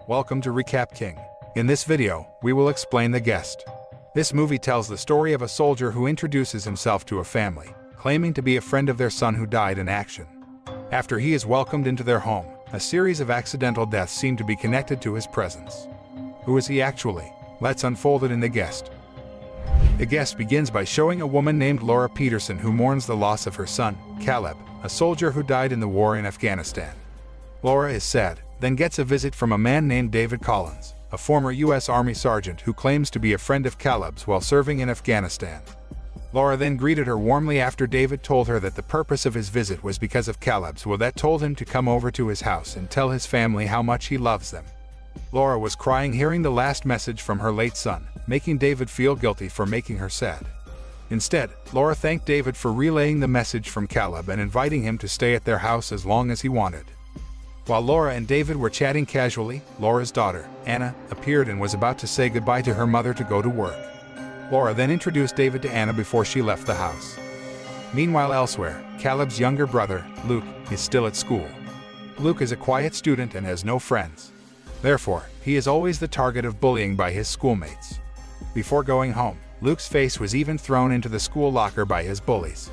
welcome to Recap King. In this video, we will explain The Guest. This movie tells the story of a soldier who introduces himself to a family, claiming to be a friend of their son who died in action. After he is welcomed into their home, a series of accidental deaths seem to be connected to his presence. Who is he actually? Let's unfold it in The Guest. The Guest begins by showing a woman named Laura Peterson who mourns the loss of her son, Caleb, a soldier who died in the war in Afghanistan. Laura is sad, then gets a visit from a man named David Collins, a former U.S. Army sergeant who claims to be a friend of Caleb's while serving in Afghanistan. Laura then greeted her warmly after David told her that the purpose of his visit was because of Caleb's will that told him to come over to his house and tell his family how much he loves them. Laura was crying hearing the last message from her late son, making David feel guilty for making her sad. Instead, Laura thanked David for relaying the message from Caleb and inviting him to stay at their house as long as he wanted. While Laura and David were chatting casually, Laura's daughter, Anna, appeared and was about to say goodbye to her mother to go to work. Laura then introduced David to Anna before she left the house. Meanwhile elsewhere, Caleb's younger brother, Luke, is still at school. Luke is a quiet student and has no friends. Therefore, he is always the target of bullying by his schoolmates. Before going home, Luke's face was even thrown into the school locker by his bullies.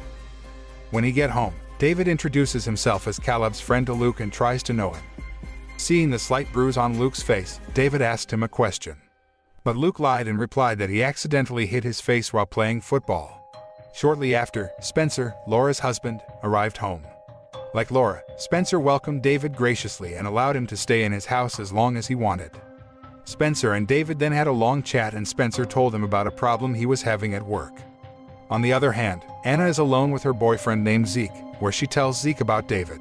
When he get home, David introduces himself as Caleb's friend to Luke and tries to know him. Seeing the slight bruise on Luke's face, David asked him a question. But Luke lied and replied that he accidentally hit his face while playing football. Shortly after, Spencer, Laura's husband, arrived home. Like Laura, Spencer welcomed David graciously and allowed him to stay in his house as long as he wanted. Spencer and David then had a long chat and Spencer told him about a problem he was having at work. On the other hand, Anna is alone with her boyfriend named Zeke, where she tells Zeke about David.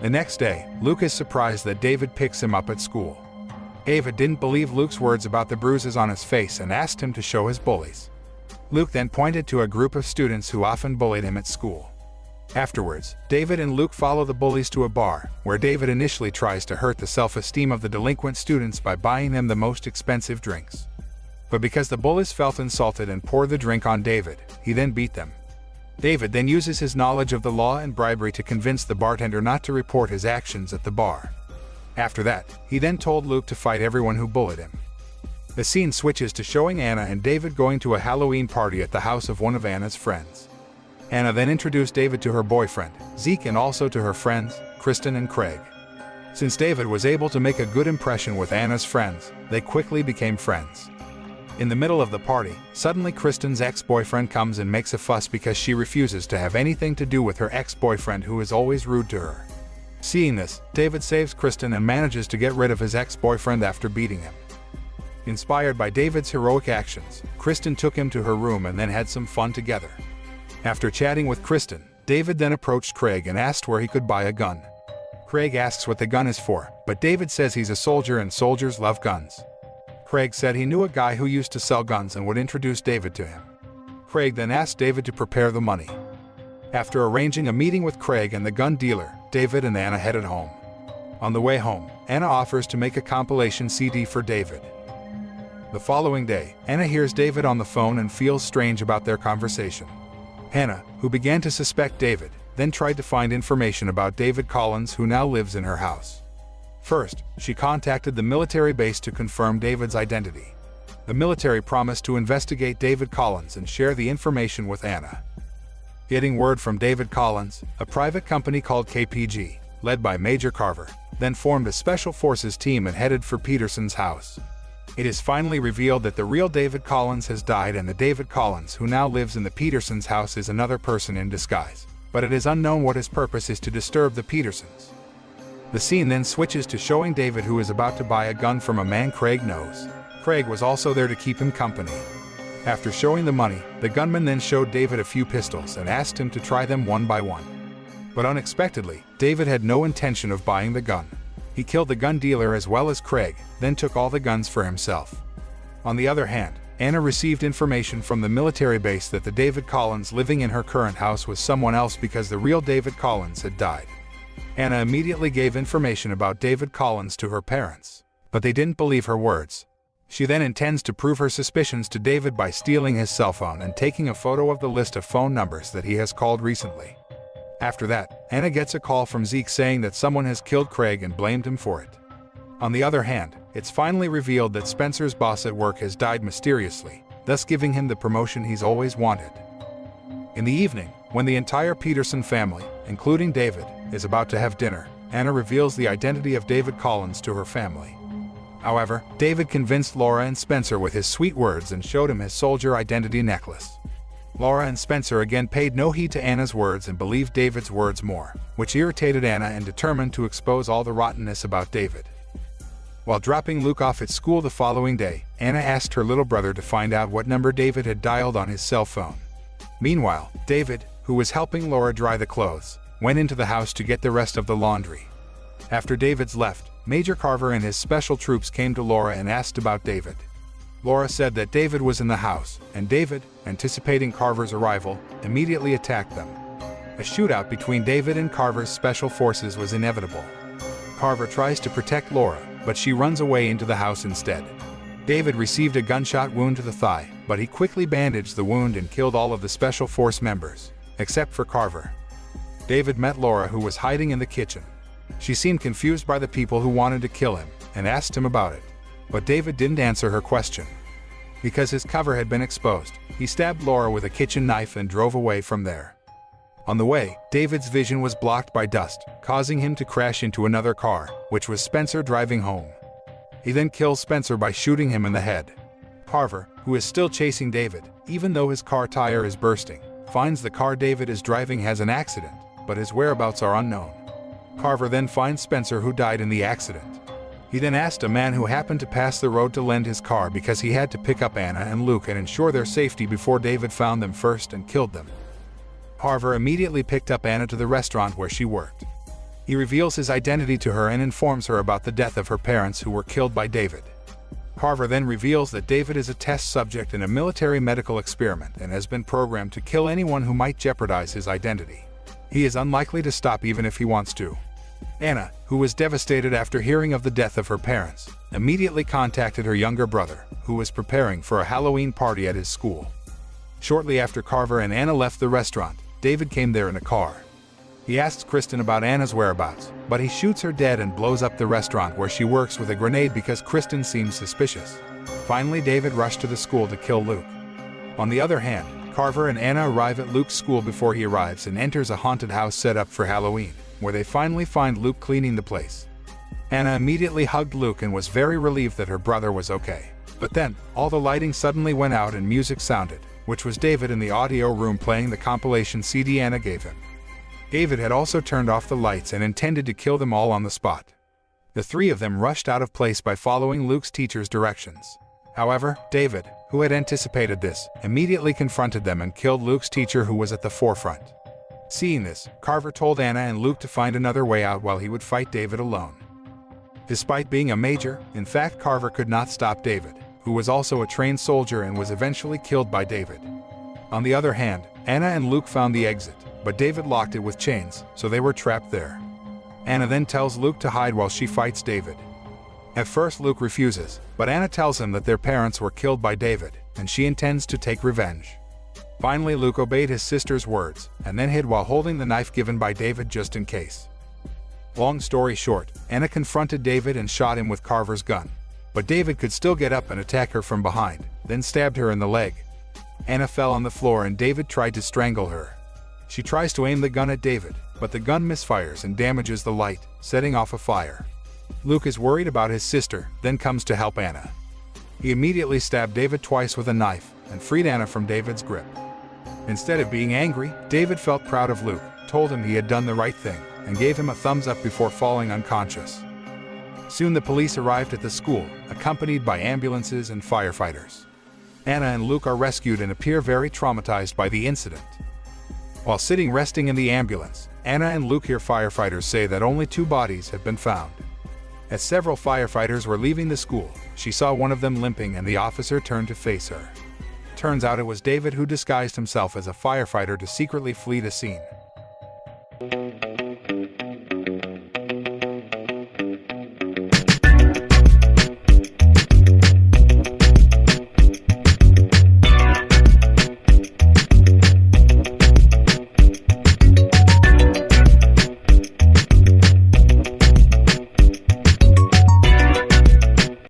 The next day, Luke is surprised that David picks him up at school. David didn't believe Luke's words about the bruises on his face and asked him to show his bullies. Luke then pointed to a group of students who often bullied him at school. Afterwards, David and Luke follow the bullies to a bar, where David initially tries to hurt the self-esteem of the delinquent students by buying them the most expensive drinks. But because the bullies felt insulted and poured the drink on David, he then beat them. David then uses his knowledge of the law and bribery to convince the bartender not to report his actions at the bar. After that, he then told Luke to fight everyone who bullied him. The scene switches to showing Anna and David going to a Halloween party at the house of one of Anna's friends. Anna then introduced David to her boyfriend, Zeke, and also to her friends, Kristen and Craig. Since David was able to make a good impression with Anna's friends, they quickly became friends. In the middle of the party, suddenly Kristen's ex-boyfriend comes and makes a fuss because she refuses to have anything to do with her ex-boyfriend who is always rude to her. Seeing this, David saves Kristen and manages to get rid of his ex-boyfriend after beating him. Inspired by David's heroic actions, Kristen took him to her room and then had some fun together. After chatting with Kristen, David then approached Craig and asked where he could buy a gun. Craig asks what the gun is for, but David says he's a soldier and soldiers love guns. Craig said he knew a guy who used to sell guns and would introduce David to him. Craig then asked David to prepare the money. After arranging a meeting with Craig and the gun dealer, David and Anna headed home. On the way home, Anna offers to make a compilation CD for David. The following day, Anna hears David on the phone and feels strange about their conversation. Hannah, who began to suspect David, then tried to find information about David Collins, who now lives in her house. First, she contacted the military base to confirm David's identity. The military promised to investigate David Collins and share the information with Anna. Getting word from David Collins, a private company called KPG, led by Major Carver, then formed a special forces team and headed for Peterson's house. It is finally revealed that the real David Collins has died and the David Collins who now lives in the Petersons' house is another person in disguise, but it is unknown what his purpose is to disturb the Petersons. The scene then switches to showing David who is about to buy a gun from a man Craig knows. Craig was also there to keep him company. After showing the money, the gunman then showed David a few pistols and asked him to try them one by one. But unexpectedly, David had no intention of buying the gun. He killed the gun dealer as well as Craig, then took all the guns for himself. On the other hand, Anna received information from the military base that the David Collins living in her current house was someone else because the real David Collins had died. Anna immediately gave information about David Collins to her parents, but they didn't believe her words. She then intends to prove her suspicions to David by stealing his cell phone and taking a photo of the list of phone numbers that he has called recently. After that, Anna gets a call from Zeke saying that someone has killed Craig and blamed him for it. On the other hand, it's finally revealed that Spencer's boss at work has died mysteriously, thus giving him the promotion he's always wanted. In the evening, when the entire Peterson family, including David, is about to have dinner, Anna reveals the identity of David Collins to her family. However, David convinced Laura and Spencer with his sweet words and showed him his soldier identity necklace. Laura and Spencer again paid no heed to Anna's words and believed David's words more, which irritated Anna and determined to expose all the rottenness about David. While dropping Luke off at school the following day, Anna asked her little brother to find out what number David had dialed on his cell phone. Meanwhile, David, who was helping Laura dry the clothes, went into the house to get the rest of the laundry. After David's left, Major Carver and his special troops came to Laura and asked about David. Laura said that David was in the house, and David, anticipating Carver's arrival, immediately attacked them. A shootout between David and Carver's special forces was inevitable. Carver tries to protect Laura, but she runs away into the house instead. David received a gunshot wound to the thigh, but he quickly bandaged the wound and killed all of the special force members, except for Carver. David met Laura, who was hiding in the kitchen. She seemed confused by the people who wanted to kill him, and asked him about it. But David didn't answer her question. Because his cover had been exposed, he stabbed Laura with a kitchen knife and drove away from there. On the way, David's vision was blocked by dust, causing him to crash into another car, which was Spencer driving home. He then kills Spencer by shooting him in the head. Carver, who is still chasing David, even though his car tire is bursting, finds the car David is driving has an accident, but his whereabouts are unknown. Carver then finds Spencer, who died in the accident. He then asked a man who happened to pass the road to lend his car because he had to pick up Anna and Luke and ensure their safety before David found them first and killed them. Carver immediately picked up Anna to the restaurant where she worked. He reveals his identity to her and informs her about the death of her parents who were killed by David. Carver then reveals that David is a test subject in a military medical experiment and has been programmed to kill anyone who might jeopardize his identity. He is unlikely to stop even if he wants to. Anna, who was devastated after hearing of the death of her parents, immediately contacted her younger brother, who was preparing for a Halloween party at his school. Shortly after Carver and Anna left the restaurant, David came there in a car. He asks Kristen about Anna's whereabouts, but he shoots her dead and blows up the restaurant where she works with a grenade because Kristen seems suspicious. Finally, David rushed to the school to kill Luke. On the other hand, Carver and Anna arrive at Luke's school before he arrives and enters a haunted house set up for Halloween, where they finally find Luke cleaning the place. Anna immediately hugged Luke and was very relieved that her brother was okay. But then, all the lighting suddenly went out and music sounded, which was David in the audio room playing the compilation CD Anna gave him. David had also turned off the lights and intended to kill them all on the spot. The three of them rushed out of place by following Luke's teacher's directions. However, David, who had anticipated this, immediately confronted them and killed Luke's teacher, who was at the forefront. Seeing this, Carver told Anna and Luke to find another way out while he would fight David alone. Despite being a major, in fact Carver could not stop David, who was also a trained soldier and was eventually killed by David. On the other hand, Anna and Luke found the exit, but David locked it with chains, so they were trapped there. Anna then tells Luke to hide while she fights David. At first Luke refuses, but Anna tells him that their parents were killed by David, and she intends to take revenge. Finally, Luke obeyed his sister's words, and then hid while holding the knife given by David just in case. Long story short, Anna confronted David and shot him with Carver's gun. But David could still get up and attack her from behind, then stabbed her in the leg. Anna fell on the floor and David tried to strangle her. She tries to aim the gun at David, but the gun misfires and damages the light, setting off a fire. Luke is worried about his sister, then comes to help Anna. He immediately stabbed David twice with a knife and freed Anna from David's grip. Instead of being angry, David felt proud of Luke, told him he had done the right thing, and gave him a thumbs up before falling unconscious. Soon the police arrived at the school, accompanied by ambulances and firefighters. Anna and Luke are rescued and appear very traumatized by the incident. While sitting resting in the ambulance, Anna and Luke hear firefighters say that only 2 bodies have been found. As several firefighters were leaving the school, she saw one of them limping and the officer turned to face her. Turns out it was David, who disguised himself as a firefighter to secretly flee the scene.